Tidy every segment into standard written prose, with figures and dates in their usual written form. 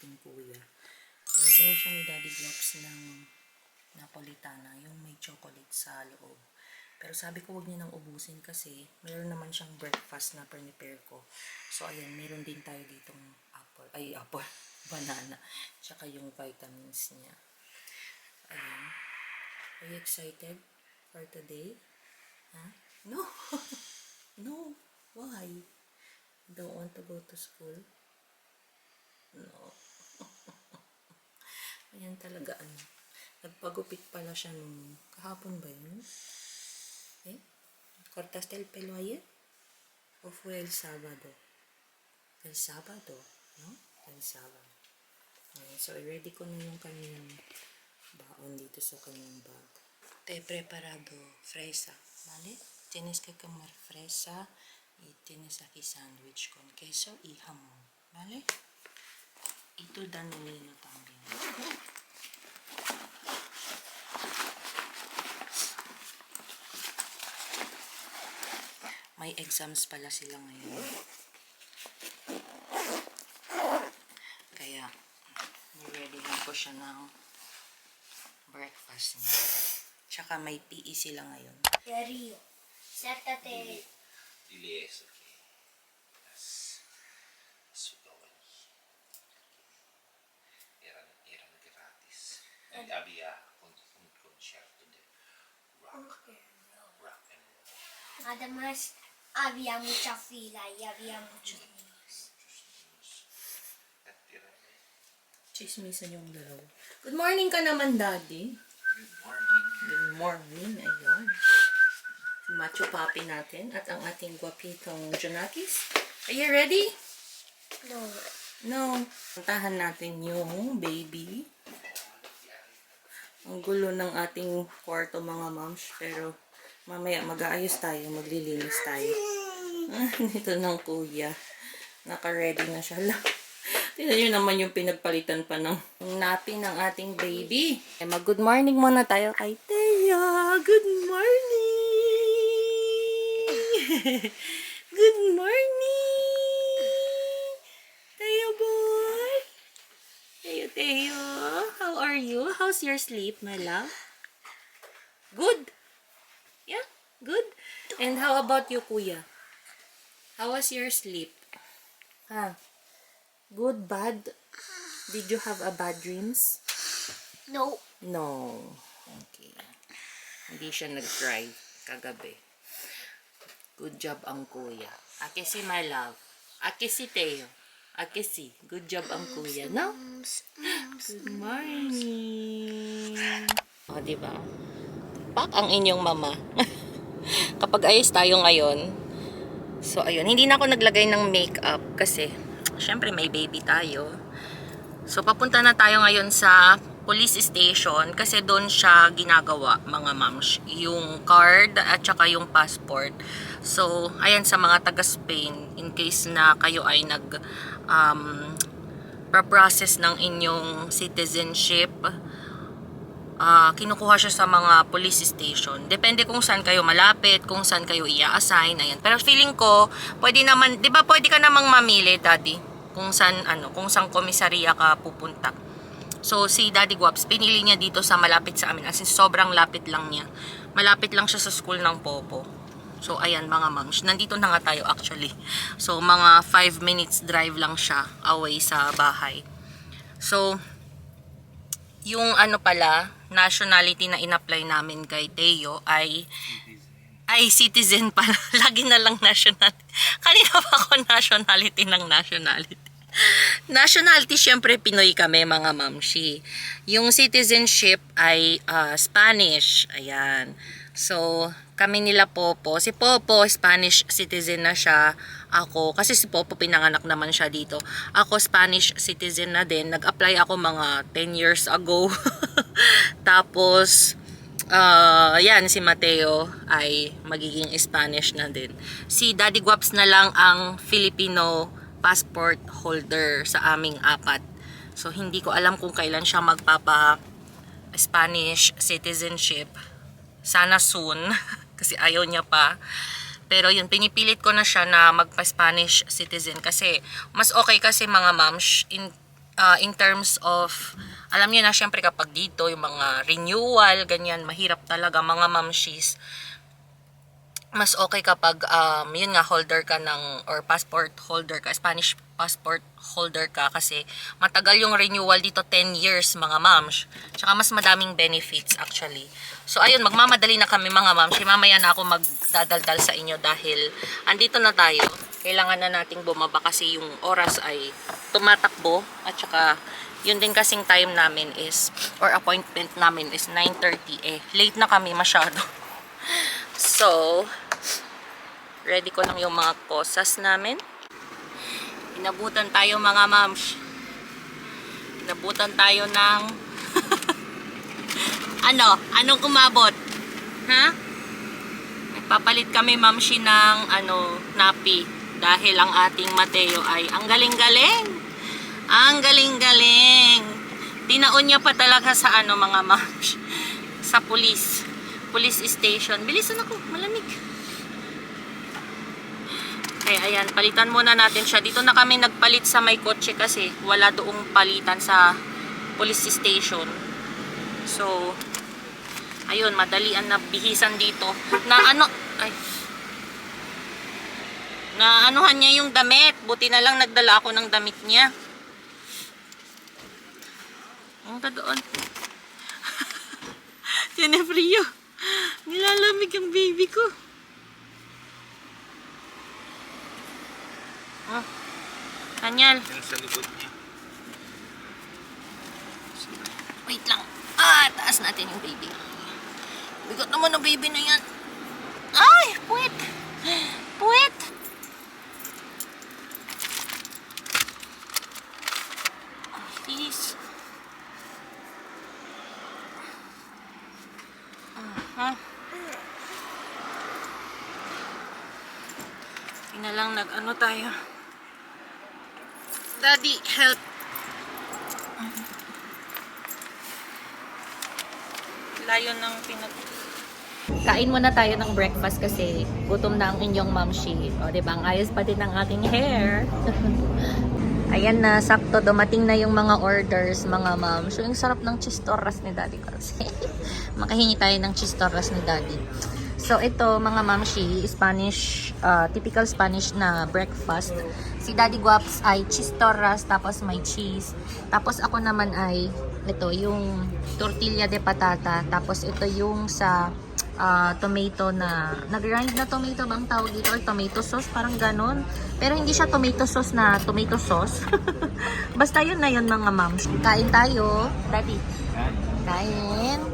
ating kuya. Binigyan siya ni Daddy Glops ng Napolitana, yung may chocolate sa loob. Pero sabi ko wag niya nang ubusin kasi meron naman siyang breakfast na prepare ko. So ayan, meron din tayo ditong apple, banana, tsaka yung vitamins niya. Ayan. Are you excited for today? Huh? No! No! Why? Don't want to go to school? No. Ayan talaga Nagpagupit pala siya nung kahapon ba yun? Cortaste el pelo ayer? O fue el sábado? El sábado, no? El sábado. Ayan, so ready ko na yung kanyang baon dito sa kanyang bag. Te he preparado fresa, ¿vale? Tienes que comer fresa y tienes aquí sandwich con queso y jamón, ¿vale? Y tu danonino también. May exams pala sila ngayon. Kaya, niready lang ko siya ng breakfast niya. Tsaka may PE sila ngayon. Rio, siéntate. Dile eso que las sudawanis eran gratis. Y había un concierto de rock and roll. Además, había mucha fila y había muchos niños. Chismisan yung dalawa. Good morning ka naman, Daddy. Good morning. Good morning. Ayan. Si Macho Papi natin at ang ating guwapitong Junakis. Are you ready? No. No. Puntahan natin yung baby. Ang gulo ng ating kwarto, mga moms. Pero mamaya mag-aayos tayo, maglilinis tayo. Dito ng kuya. Naka-ready na siya lang. Tignan nyo naman yung pinagpalitan pa ng nappy ng ating baby. Mag-good morning muna tayo kay Thea. Good morning! Good morning! Thea boy! Teo. How are you? How's your sleep, my love? Good? Yeah? Good? And how about you, kuya? How was your sleep? Huh? Good, bad? Did you have a bad dreams? No. No. Okay. Hindi siya nag-cry kagabi. Good job ang kuya. Aki si my love. Aki si Teo. Aki si. Good job ang kuya, no? Good morning. O, diba? Pak ang inyong mama. Kapag ayos tayo ngayon, so, ayun. Hindi na ako naglagay ng makeup kasi syempre may baby tayo. So papunta na tayo ngayon sa police station kasi doon siya ginagawa, mga moms, yung card at saka yung passport. So ayan, sa mga taga Spain, in case na kayo ay process ng inyong citizenship, kinukuha siya sa mga police station. Depende kung saan kayo malapit, kung saan kayo i-assign, ayan. Pero feeling ko, pwede naman, 'di ba, pwede ka namang mamili, Daddy, kung saan komisariya ka pupunta. So si Daddy Guaps, pinili niya dito sa malapit sa amin, as in sobrang lapit lang niya. Malapit lang siya sa school ng Popo. So ayan, mga moms, nandito na nga tayo actually. So mga 5 minutes drive lang siya away sa bahay. So yung pala, nationality na in-apply namin kay Teo ay citizen pala. Lagi na lang nationality. Kanina pa ako nationality ng nationality. Nationality, syempre Pinoy kami, mga mamshi. Yung citizenship ay Spanish. Ayan. So, kami nila Popo. Si Popo, Spanish citizen na siya. Ako, kasi si Popo pinanganak naman siya dito. Ako, Spanish citizen na din. Nag-apply ako mga 10 years ago. Tapos, yan, si Mateo ay magiging Spanish na din. Si Daddy Guaps na lang ang Filipino passport holder sa aming apat. So, hindi ko alam kung kailan siya magpapa-Spanish citizenship. Sana soon, kasi ayaw niya pa. Pero yun, pinipilit ko na siya na magpa-Spanish citizen kasi mas okay kasi, mga moms, in terms of, alam niyo na syempre kapag dito, yung mga renewal, ganyan, mahirap talaga mga mamshis. Mas okay kapag, yun nga, holder ka ng, or passport holder ka, Spanish passport holder ka, kasi matagal yung renewal dito, 10 years mga mams. Tsaka mas madaming benefits actually. So ayun, magmamadali na kami mga mams. Mamaya na ako magdadaldal sa inyo dahil andito na tayo. Kailangan na nating bumaba kasi yung oras ay tumatakbo, at saka yun din kasing time namin is, or appointment namin is 9:30 eh. Late na kami masyado. So, ready ko lang yung mga kosas namin. Inabutan tayo mga mams. Inabutan tayo ng anong umabot? Ha? Nagpapalit kami mamshi ng napi dahil ang ating Mateo ay ang galing-galing. Ang galing-galing. Tinaon niya pa talaga sa mga mams, sa police station. Bilisan ako, malamig. Okay, ayan, palitan muna natin siya. Dito na kami nagpalit sa may kotse kasi wala doong palitan sa police station. So, ayun, madalian na bihisan dito. Na anuhan niya yung damit. Buti na lang nagdala ako ng damit niya. Ang doon. Tinefrio. Nilalamig ang baby ko. Oh. Daniel. Yan sa likod niya. Wait lang. Taas natin yung baby. Bigot naman ang baby na yan. Ay, puwet. Puwet. Please. Ina lang tayo. Daddy, help. Layo ng Kain muna tayo ng breakfast kasi gutom na ang inyong mamshi. O, diba? Ang ayos pa din ng aking hair. Ayan na, sakto. Dumating na yung mga orders, mga ma'am. So, yung sarap ng chistorras ni Daddy kasi. Makahingi tayo ng chistorras ni Daddy. So, ito, mga mamshi, Spanish, typical Spanish na breakfast. Si Daddy Guaps ay chistorras, tapos may cheese. Tapos ako naman ay, ito, yung tortilla de patata. Tapos ito yung sa tomato na nag-grind na tomato bang tawag dito, or tomato sauce, parang ganon, pero hindi siya tomato sauce na tomato sauce. Basta yun na yun mga moms. Kain tayo, Daddy. Kain.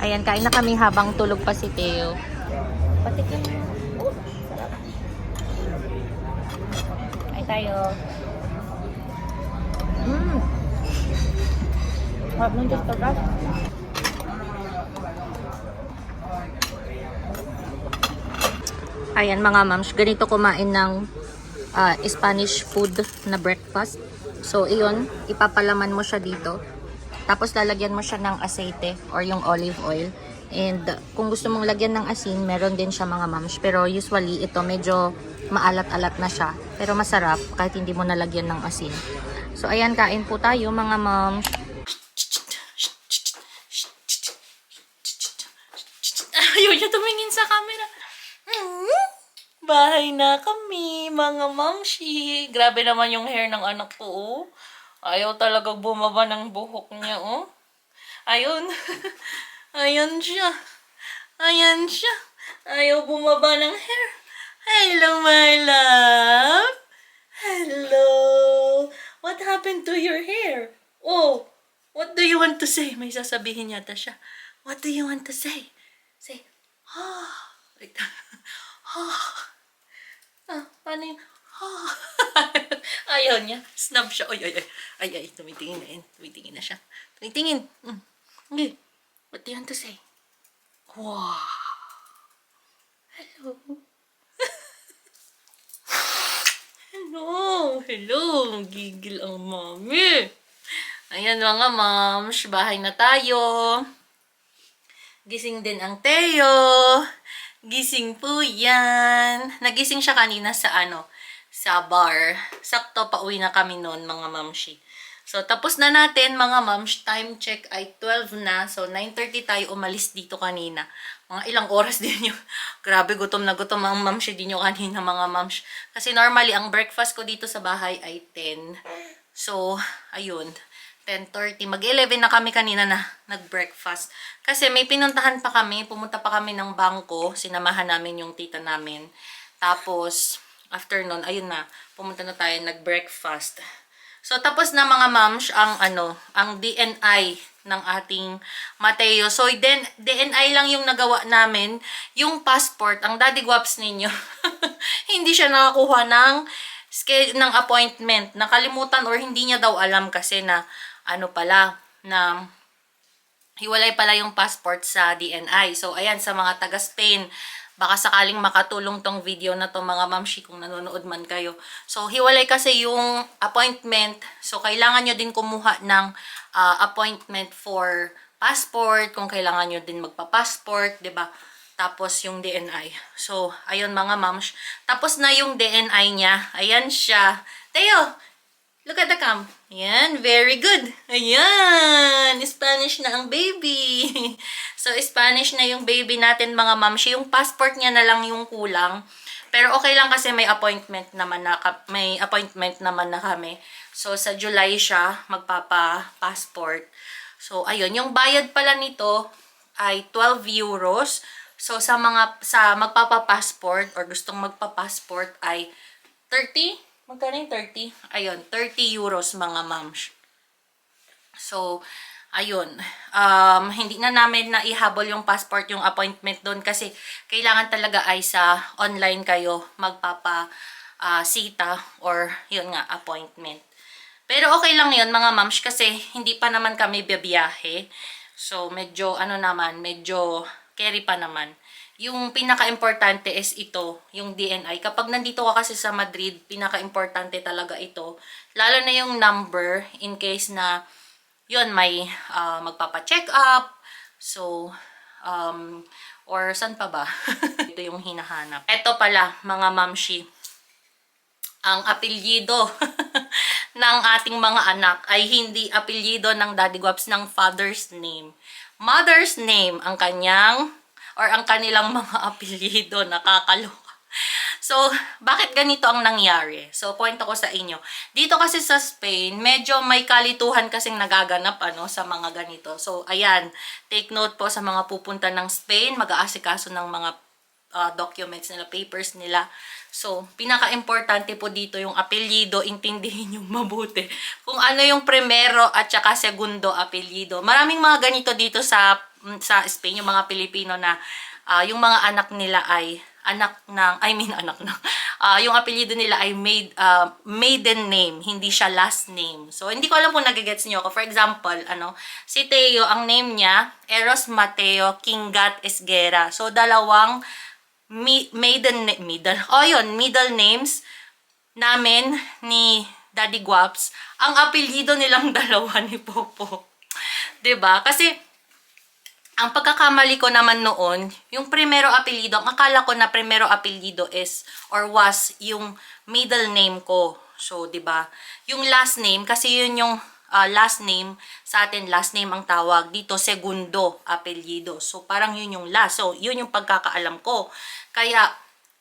Ayan, kain na kami habang tulog pa si Theo. Patikin mo. Sarap. Kain tayo. Harap nung just pagkas. Ayan mga moms, ganito kumain ng Spanish food na breakfast. So iyon, ipapalaman mo siya dito. Tapos lalagyan mo siya ng aceite or yung olive oil. And kung gusto mong lagyan ng asin, meron din siya mga moms. Pero usually ito medyo maalat-alat na siya. Pero masarap kahit hindi mo nalagyan ng asin. So ayan, kain po tayo mga moms. Ayaw niya tumingin sa camera. Bahay na kami, mga mamshi. Grabe naman yung hair ng anak ko, oh. Ayaw talaga bumaba ng buhok niya, oh. Ayun. Ayan siya. Ayan siya. Ayaw bumaba ng hair. Hello, my love. Hello. What happened to your hair? Oh, what do you want to say? May sasabihin yata siya. What do you want to say? Say, like that. Paano yun? Ayaw niya. Snub siya. Ay, tumitingin na yun. Tumitingin na siya. Tumitingin. Okay. What do you want to say? Wow. Hello. Hello. Gigil ang mami. Ayan mga moms. Bahay na tayo. Gising din ang Theo. Gising po yan. Nagising siya kanina sa sa bar. Sakto, pauwi na kami noon mga mamshi. So, tapos na natin mga moms. Time check ay 12 na. So, 9:30 tayo umalis dito kanina. Mga ilang oras din yung... Grabe, gutom na gutom ang moms din yung kanina mga moms. Kasi normally, ang breakfast ko dito sa bahay ay 10. So, ayun. 10:30. Mag-11 na kami kanina na nag-breakfast. Kasi may pinuntahan pa kami. Pumunta pa kami ng bangko. Sinamahan namin yung tita namin. Tapos, after nun, ayun na. Pumunta na tayo nag-breakfast. So, tapos na mga moms ang ang DNI ng ating Mateo. So, DNI lang yung nagawa namin. Yung passport, ang daddy guwaps ninyo. Hindi siya nakakuha ng appointment. Nakalimutan or hindi niya daw alam kasi na na hiwalay pala yung passport sa DNI. So, ayan, sa mga taga Spain, baka sakaling makatulong tong video na to mga mamshi kung nanonood man kayo. So, hiwalay kasi yung appointment. So, kailangan nyo din kumuha ng appointment for passport, kung kailangan nyo din magpa-passport, 'di ba? Tapos yung DNI. So, ayun mga moms. Tapos na yung DNI niya. Ayan siya. Teo, look at the cam. Ayan, very good. Ayan, Spanish na ang baby. So, Spanish na yung baby natin mga moms. Yung passport niya na lang yung kulang. Pero okay lang kasi may appointment naman na kami. So, sa July siya magpapa-passport. So, ayun. Yung bayad pala nito ay 12 euros. So, sa magpapa-passport or gustong magpa-passport ay 30. Magkano yung 30? Ayun, 30 euros mga moms. So, ayun. Hindi na namin na ihabol yung passport, yung appointment doon kasi kailangan talaga ay sa online kayo magpapa-sita or yun nga, appointment. Pero okay lang yun mga moms kasi hindi pa naman kami bibiyahe. So, medyo medyo carry pa naman. Yung pinaka-importante is ito, yung DNI. Kapag nandito ka kasi sa Madrid, pinaka-importante talaga ito. Lalo na yung number in case na yun, may magpapa-check up. So, or saan pa ba? Ito yung hinahanap. Ito pala, mga mamshi. Ang apelyido ng ating mga anak ay hindi apelyido ng Daddy Guaps ng father's name. Mother's name ang kanilang mga apelyido. Nakakaloka. So, bakit ganito ang nangyari? So, point ko sa inyo. Dito kasi sa Spain, medyo may kalituhan kasing nagaganap sa mga ganito. So, ayan, take note po sa mga pupunta ng Spain, mag-aasikaso ng mga documents nila, papers nila. So, pinaka-importante po dito yung apelyido, intindihin yung mabuti. Kung ano yung primero at saka segundo apelyido. Maraming mga ganito dito sa Spain, yung mga Pilipino na yung mga anak nila ay yung apelyido nila ay maiden name, hindi siya last name. So, hindi ko alam kung nagigets niyo ako. For example, si Teo, ang name niya, Eros Mateo Kingat Esguera. So, dalawang middle names namin ni Daddy Guaps. Ang apelyido nilang dalawa ni Popo. 'Di ba? Kasi ang pagkakamali ko naman noon, yung primero apelyido, ang akala ko na primero apelyido is or was yung middle name ko. So, 'di ba? Yung last name kasi yun yung last name sa atin, last name ang tawag dito, segundo apelyido. So, parang yun yung last. So, yun yung pagkakaalam ko. Kaya,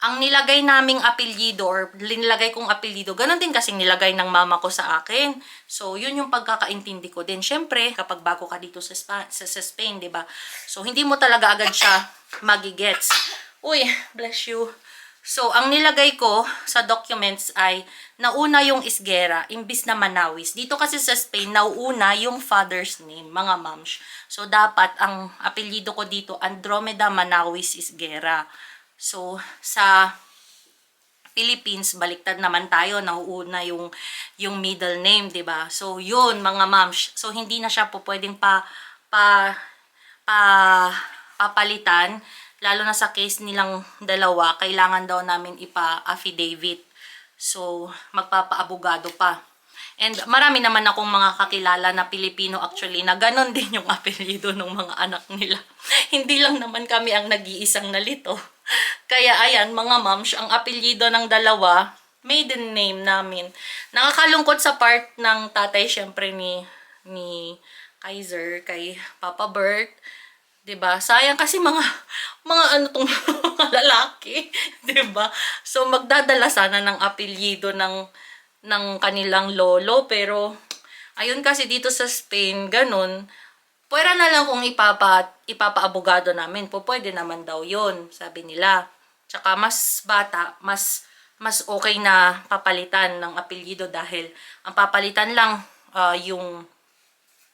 ang nilagay naming apelyido or nilagay kong apelyido, ganun din kasing nilagay ng mama ko sa akin. So, yun yung pagkakaintindi ko din. Syempre, kapag bago ka dito sa Spain, di ba? So, hindi mo talaga agad siya magigets. Uy, bless you. So, ang nilagay ko sa documents ay nauna yung Esguera, imbis na Manawis. Dito kasi sa Spain, nauuna yung father's name, mga moms. So, dapat ang apelyido ko dito, Andromeda Manawis Esguera. So, sa Philippines, baliktad naman tayo, nauuna yung middle name, 'di ba? So, yun, mga moms. So, hindi na siya po pwedeng papalitan. Lalo na sa case nilang dalawa, kailangan daw namin ipa-affidavit. So, magpapa-abogado pa. And marami naman akong mga kakilala na Pilipino actually na ganon din yung apelyido ng mga anak nila. Hindi lang naman kami ang nag-iisang nalito. Kaya ayan, mga moms, ang apelyido ng dalawa, maiden name namin. Nakakalungkot sa part ng tatay syempre ni Kaiser kay Papa Bert. 'Di ba? Sayang kasi mga ano tong mga lalaki, 'di ba? So magdadala sana ng apelyido ng kanilang lolo, pero ayun kasi dito sa Spain ganun. Pwera na lang kung ipapaabogado namin. Pwede naman daw 'yon, sabi nila. Tsaka mas bata, mas okay na papalitan ng apelyido dahil ang papalitan lang yung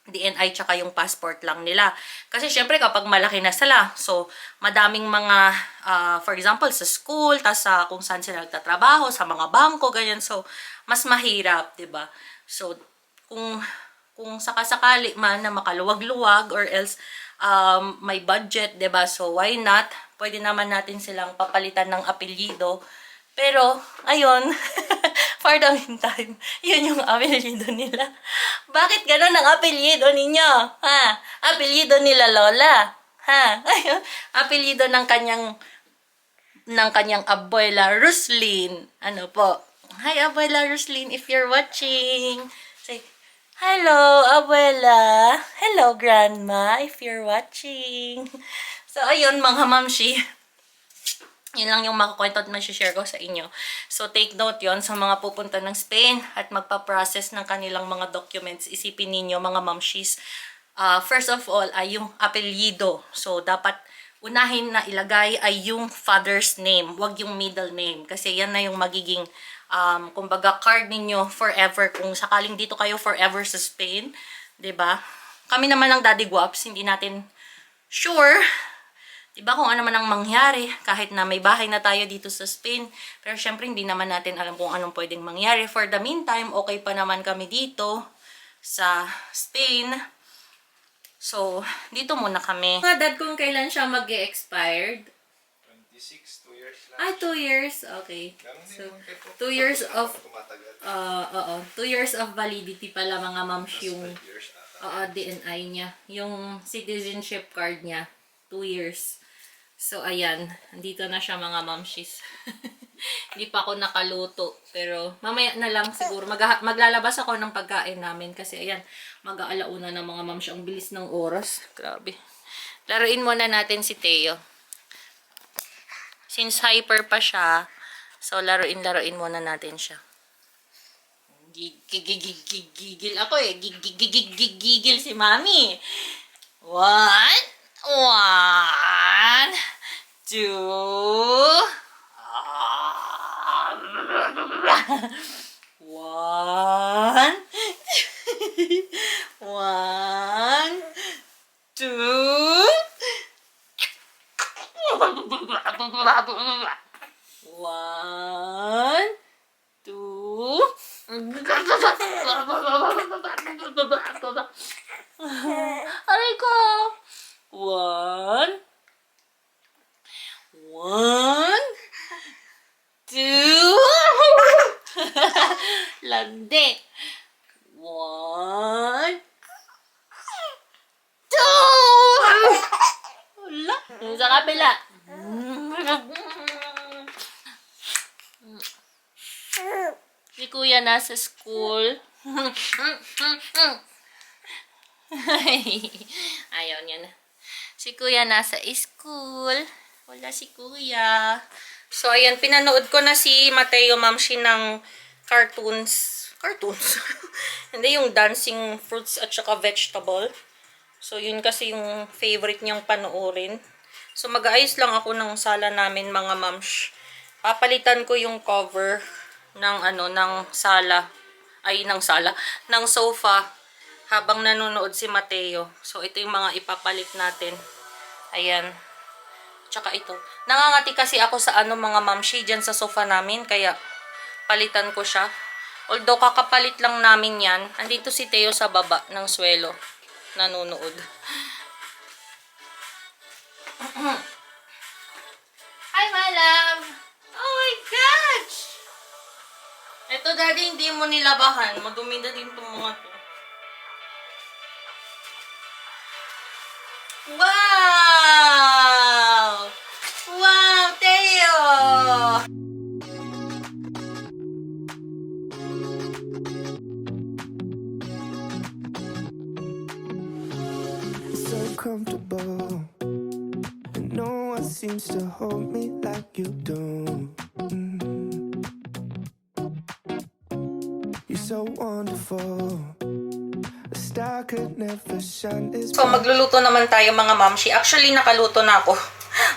DNI tsaka yung passport lang nila. Kasi syempre kapag malaki na sila, so madaming mga, for example, sa school, tas sa kung saan sila nagtatrabaho, sa mga bangko, ganyan. So, mas mahirap, 'di ba? So, kung sakasakali man na makaluwag-luwag or else may budget, 'di ba? So, why not? Pwede naman natin silang papalitan ng apelyido. Pero, ayun, for the meantime, yun yung apelyido nila. Bakit ganun ang apelyido ninyo? Ha? Apelyido nila Lola? Ha? Ayun, apelyido ng kanyang abuela, Roslyn. Ano po? Hi, Abuela Roslyn, if you're watching. Say, hello, Abuela. Hello, Grandma, if you're watching. So, ayun, mga mamshi. Yun lang yung makakwento at share ko sa inyo. So, take note yon sa mga pupunta ng Spain at magpa-process ng kanilang mga documents. Isipin ninyo, mga mamshis. First of all, ay yung apelyido. So, dapat unahin na ilagay ay yung father's name. Wag yung middle name. Kasi yan na yung magiging, kumbaga, card ninyo forever. Kung sakaling dito kayo forever sa Spain. 'Di ba? Kami naman ng Daddy Guaps, hindi natin sure, diba, kung ano man ang mangyari, kahit na may bahay na tayo dito sa Spain. Pero syempre, hindi naman natin alam kung anong pwedeng mangyari. For the meantime, okay pa naman kami dito sa Spain. So, dito muna kami. Mga dad, kung kailan siya mag-expired? 26, 2 years lang. 2 years? Okay. So, 2 years of, 2 years of validity pala, mga moms, yung DNI niya. Yung citizenship card niya. 2 years. So, ayan. Andito na siya, mga mamshis. Hindi pa ako nakaluto. Pero, mamaya na lang siguro. Maglalabas ako ng pagkain namin. Kasi, ayan, mag-aalauna ng mga mamshi. Ang bilis ng oras. Grabe. Laruin muna natin si Teo. Since hyper pa siya, so, laruin muna natin siya. Gigil ako eh. Gigil si Mami. 1, 2, 1, 2, 2. Aray ko. 1, 2. Landi. 1, 2. Wala. Sa kabila. Si Kuya nasa school. Ayaw niya na. Si Kuya nasa school. Wala si Kuya. So, ayan, pinanood ko na si Mateo Mamshi ng cartoons. Hindi, yung dancing fruits at saka vegetable. So, yun kasi yung favorite niyang panoorin. So, mag-aayos lang ako ng sala namin, mga mamsh. Papalitan ko yung cover ng ng sofa habang nanonood si Mateo. So, ito yung mga ipapalit natin. Ayan. Tsaka ito. Nangangati kasi ako sa mga mamshi dyan sa sofa namin. Kaya, palitan ko siya. Although, kakapalit lang namin yan. Andito si Teo sa baba ng swelo. Nanonood. Hi, my love! Oh my gosh! Ito, daddy, hindi mo nilabahan. Madumi na din itong mga to. Wow! Wow, Teo! comfortable, and no one seems to hold me like you do. You're so wonderful. A star could never shine as So, magluluto naman tayo mga mamshi. Actually, nakaluto na ako.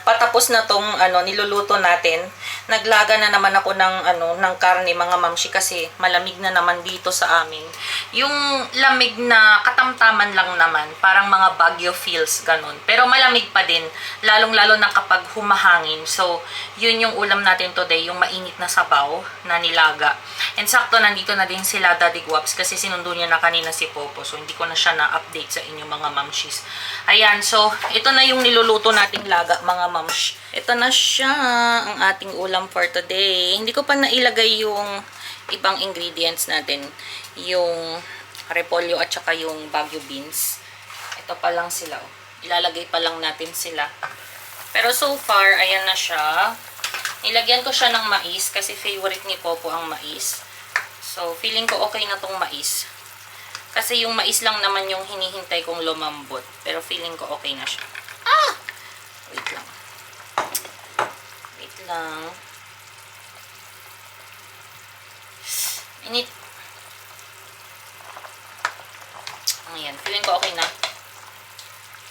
Patapos na tong niluluto natin. Naglaga na naman ako ng karne mga mamshi kasi malamig na naman dito sa amin. Yung lamig na katamtaman lang naman, parang mga Baguio feels ganun. Pero malamig pa din, lalong-lalo na kapag humahangin. So, yun yung ulam natin today, yung mainit na sabaw na nilaga. And sakto, nandito na din sila Daddy Guaps kasi sinundo niya na kanina si Popo. So, hindi ko na siya na-update sa inyo mga mamshis. Ayan, so, ito na yung niluluto nating laga mga mamsh. Ito na siya, ang ating ulam for today. Hindi ko pa nailagay yung ibang ingredients natin. Yung repolyo at saka yung Baguio beans. Ito pa lang sila. Oh. Ilalagay pa lang natin sila. Pero so far, ayan na siya. Nilagyan ko siya ng mais kasi favorite ni Popo ang mais. So, feeling ko okay na tong mais. Kasi yung mais lang naman yung hinihintay kong lumambot. Pero feeling ko okay na siya. Ah! Wait lang. Wait lang. Init. Ayan. Feeling ko okay na.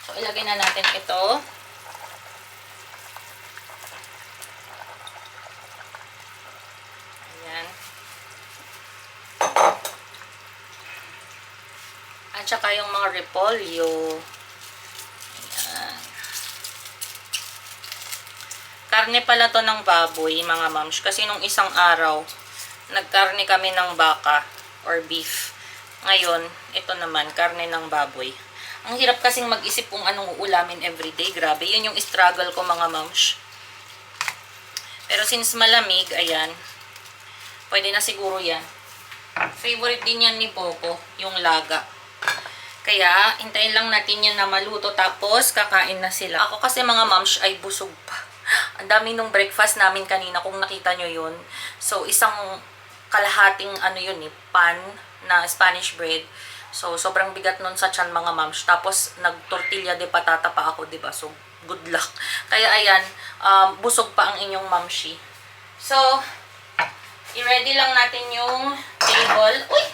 So, ilagay na natin ito. Ayan. At saka yung mga repolyo. Ayan. Karne pala to ng baboy, mga mams. Kasi nung isang araw, nagkarne kami ng baka or beef. Ngayon, ito naman, karne ng baboy. Ang hirap kasing mag-isip kung anong uulamin everyday. Grabe, yun yung struggle ko mga mams. Pero since malamig, ayan, pwede na siguro yan. Favorite din yan ni Popo, yung laga. Kaya, hintayin lang natin yan na maluto tapos kakain na sila. Ako kasi mga mams ay busog pa. Ang dami nung breakfast namin kanina kung nakita nyo yun. So, isang kalahating pan na Spanish bread. So, sobrang bigat nun sa tiyan mga mams. Tapos, nag-tortilla de patata pa ako, diba? So, good luck. Kaya, ayan, busog pa ang inyong mamshi. So, i-ready lang natin yung table. Uy!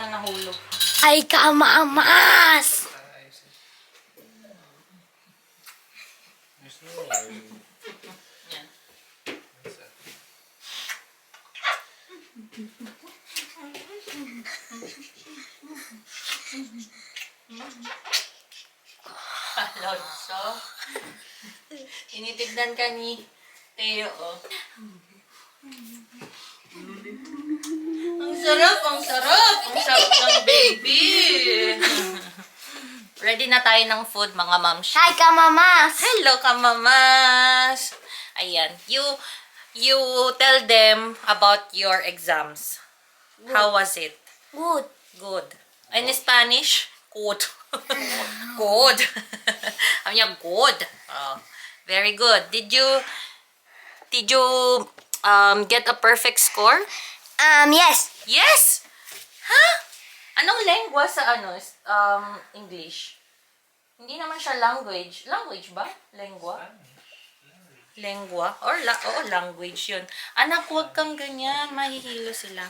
Nahulog. Ay, kamamas! Yan. Alonso. Initignan ka ni Teo, oh. Ang sarap, ang sarap. Ang sarap ng baby. Ready na tayo ng food, mga mamshi. Hi, kamamas! Hello, kamamas. Ayan. You tell them about your exams. How was it? Good. Good. In Spanish? Good. Good. Sabi niya, good. Oh, very good. Did you get a perfect score? Yes. Yes. Huh? Anong lengua sa English? Hindi naman siya language. Language ba? Lengua? Lengua? Oo, language yun. Anak, huwag kang ganyan. Mahihilo sila.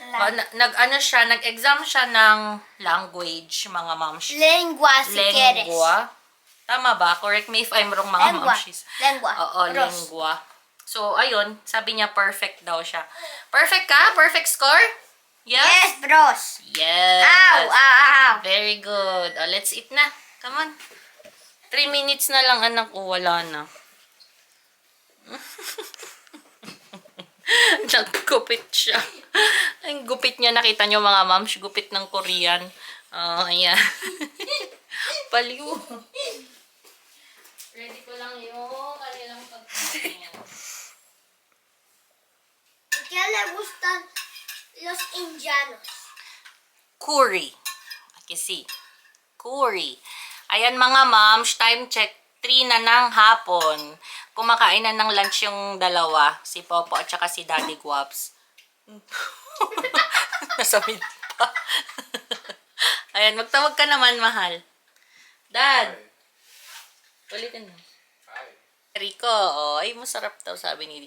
Nag-exam siya ng language, mga moms. Lengua si quieres. Lengua. Tama ba? Correct me if I'm wrong, mga Lengua. momsies. Lengua. Oo, Ros. lengua. So, ayun. Sabi niya, perfect daw siya. Perfect ka? Perfect score? Yes? Yes, bros. Yes. Ow, ow, ow. Very good. Oh, let's eat na. Come on. 3 minutes na lang, anak. Oh, wala na. Naggupit siya. Ang gupit niya. Nakita niyo mga moms, gupit ng Korean. Oh, ayan. Paliw. Ready ko lang yung kanilang pagkain. ¿Qué le gustan los indianos? Curry. Okay, see. Curry. Ayan mga moms, time check. 3 na ng hapon. Kumakain na ng lunch yung dalawa. Si Popo at saka si Daddy Guaps. Nasa mid pa. Ayan, magtawag ka naman, mahal. Dad, ulitin mo. Ay. Rico, oh, ay masarap daw sabi ni...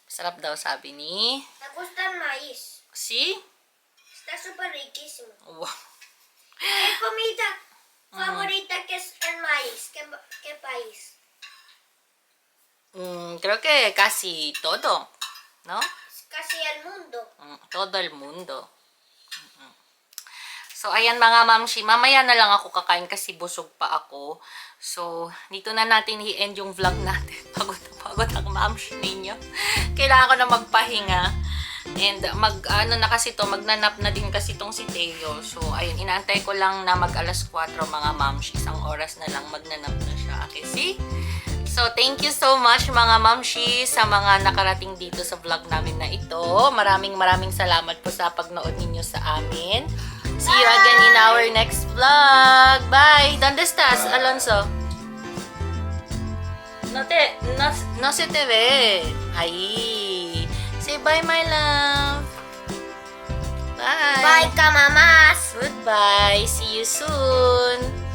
Masarap daw sabi ni... Me gusta el maíz. Si? Está súper riquísimo. Wow. ¿Qué comida favorita que es el maíz? ¿Qué país? Creo que casi todo, ¿no? Es casi el mundo. Todo el mundo. So, ayan mga mamshi, mamaya na lang ako kakain kasi busog pa ako. So, dito na natin i-end yung vlog natin. Pagod na pagod ang mamshi ninyo. Kailangan ko na magpahinga. And na kasi to, magnanap na din kasi tong si Teo. So, ayun, inaantay ko lang na mag alas 4 mga mamshi. Isang oras na lang magnanap na siya. Okay, see? So, thank you so much mga mamshi sa mga nakarating dito sa vlog namin na ito. Maraming salamat po sa pagnood ninyo sa amin. See you again in our next vlog. Bye! ¿Dónde estás, Alonso? No se te ve. Ahí. Say bye, my love. Bye. Bye, mamás. Goodbye. See you soon.